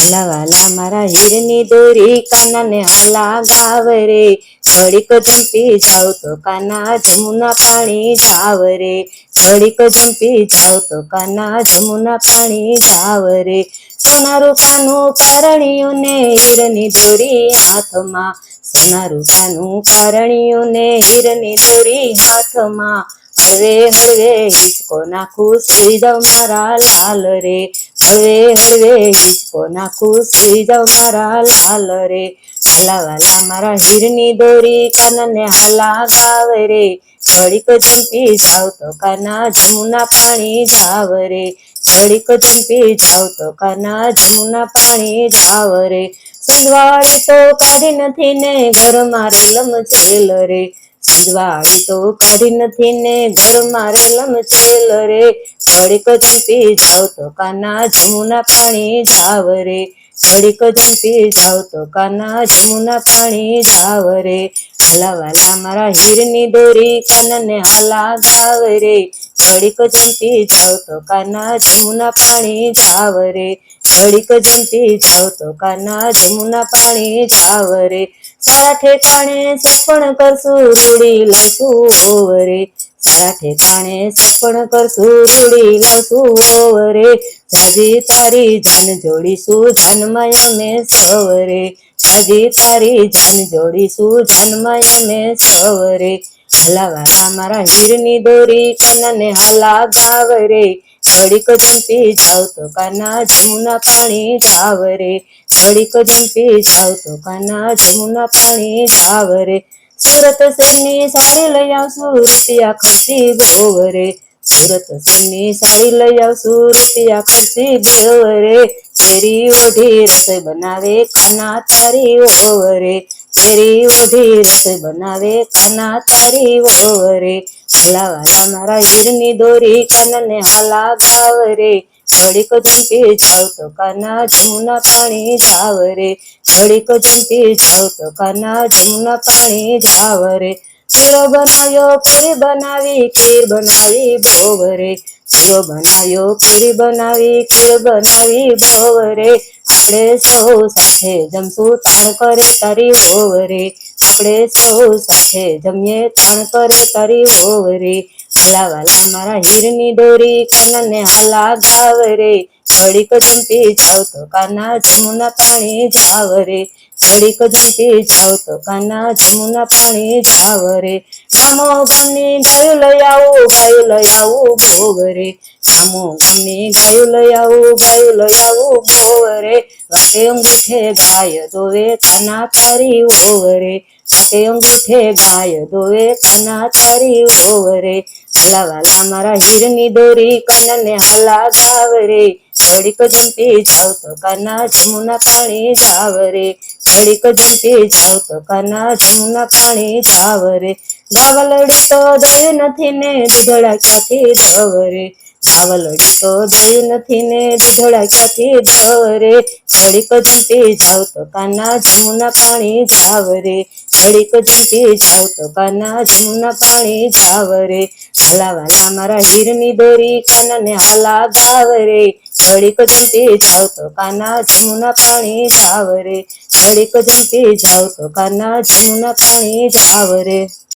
વાલા વાલા મારા હીરની દોરી કાનાને હાલા ગાવ રે, ઘડીક જંપી જાવ તો કાના જમુના પાણી જાવ રે, ઘડીક જંપી જાવ તો કાના જમુના પાણી જાવ રે. સોના રૂપાનું પારણિયું ને હીરની દોરી હાથમાં, સોના રૂપાનું પારણિયું ને હીરની દોરી હાથમાં, હળવે હળવે હિચકો નાખું સુઈ જાવ મારા લાલ રે, હળવે હળવે હિચકો નાખું સુઈ જાવ મારા લાલ રે. વાલા વાલા મારા હીરની દોરી કાનાને હાલા ગાવ રે, ઘડીક જંપી જાવ તો કાના જમુના પાણી જાવ રે, ઘડીક જંપી જાવ તો કાના જમુના પાણી જાવ રે. સુંદવાળી તો કાઢી નથી ને ઘરમાં રેલમ છેલ રે, સુંદવાળી તો કાઢી નથી ને ઘરમાં રેલમ છેલ રે, ઘડીક જંપી જાવ તો કાના જમુના પાણી જાવ રે, ઘડીક જંપી જાવ તો કાના જમુના પાણી જાવ રે. વાલા વાલા મારા હીરની દોરી કાનાને હાલા ગાવ રે, ઘડીક જંપી જાવ તો કાના જમુના પાણી જાવ રે, ઘડીક જંપી જાવ તો કાના જમુના પાણી જાવ રે. સારા ઠેકાણે સપણ કરશું રૂડી લાવશું ઓવરે, સારા ઠેકાણે સપણ કરશું રૂડી લાવશું ઓવરે, જાજી તારી જાન જોડીશું જાનમાં અમે સવરે, જાજી તારી જાન જોડીશું જાનમાં અમે સવરે. વાલા વાલા મારા હીરની દોરી કાનાને હાલા ગાવ રે, ઘડીક જંપી જાવ તો કાના જમુના પાણી જાવ રે, ઘડીક જંપી જાવ તો કાના જમુના પાણી જાવ રે. સુરત શહેરની સાડી લઈ આવશું રૂપિયા ખર્ચી ગોવરે, સુરત શહેરની સાડી લઈ આવશું રૂપિયા ખર્ચી ગોવરે, કેરી ઓઢી રસોઈ બનાવે કાના તારી ઓવરે, કેરી ઓઢી રસોઈ બનાવે કાના તારી ઓવરે. વાલા વાલા મારા હીરની દોરી કાનાને હાલા ગાવ રે, ઘડીક જંપી જાવ તો કાના જમુના પાણી જાવ રે, ઘડીક જંપી જાવ તો કાના જમુના પાણી જાવ રે. શીરો બનાવ્યો પૂરી બનાવી ખીર બનાવી ભોવરે, શીરો બનાવ્યો પૂરી બનાવી ખીર બનાવી ભોવરે, આપણે સૌ સાથે જમશું તાણ કરે તારી હોવરે, આપણે સૌ સાથે જમીએ તાણ કરે તારી હોવરે. વાલા વાલા મારા હીરની દોરી કાનાને હાલા ગાવ રે, ઘડીક જંપી જાવ તો કાના જમુના પાણી જાવ રે, ઘડીક જંપી જાવ તો કાના જમુના પાણી જાવ રે. ગામો ગામની ગાયું લઈ આવું ગાયું લઈ આવું ભોવરે, ગામો ગામની ગાયું લઈ આવું ગાયું લઈ આવું ભોવરે, વાટે અંગૂઠે ગાય દોવે કાના તારી ઓવરે, વાટે અંગૂઠે ગાય દોવે કાના તારી ઓવરે. વાલા વાલા મારા હીરની દોરી કાનાને હાલા ગાવ રે, ઘડીક જંપી જાવ તો કાના જમુના પાણી જાવ રે, ઘડીક જંપી જાવ તો કાના જમુના પાણી જાવ રે. ગાવલડી તો દળી નથી ને દૂધડા ક્યાંથી ધવરે, ગાવલડી તો દળી નથી ને દૂધડા ક્યાંથી ધવરે, ઘડીક જંપી જાવ તો કાના જમુના પાણી જાવ રે, ઘડીક જંપી જાવ તો કાના જમુના પાણી જાવ રે. વાલા વાલા મારા હીરની દોરી કાનાને હાલા ગાવ રે, ઘડીક જંપી જાવ તો કાના જમુના પાણી જાવ રે, ઘડીક જંપી જાવ તો કાના જમુના પાણી જાવ રે.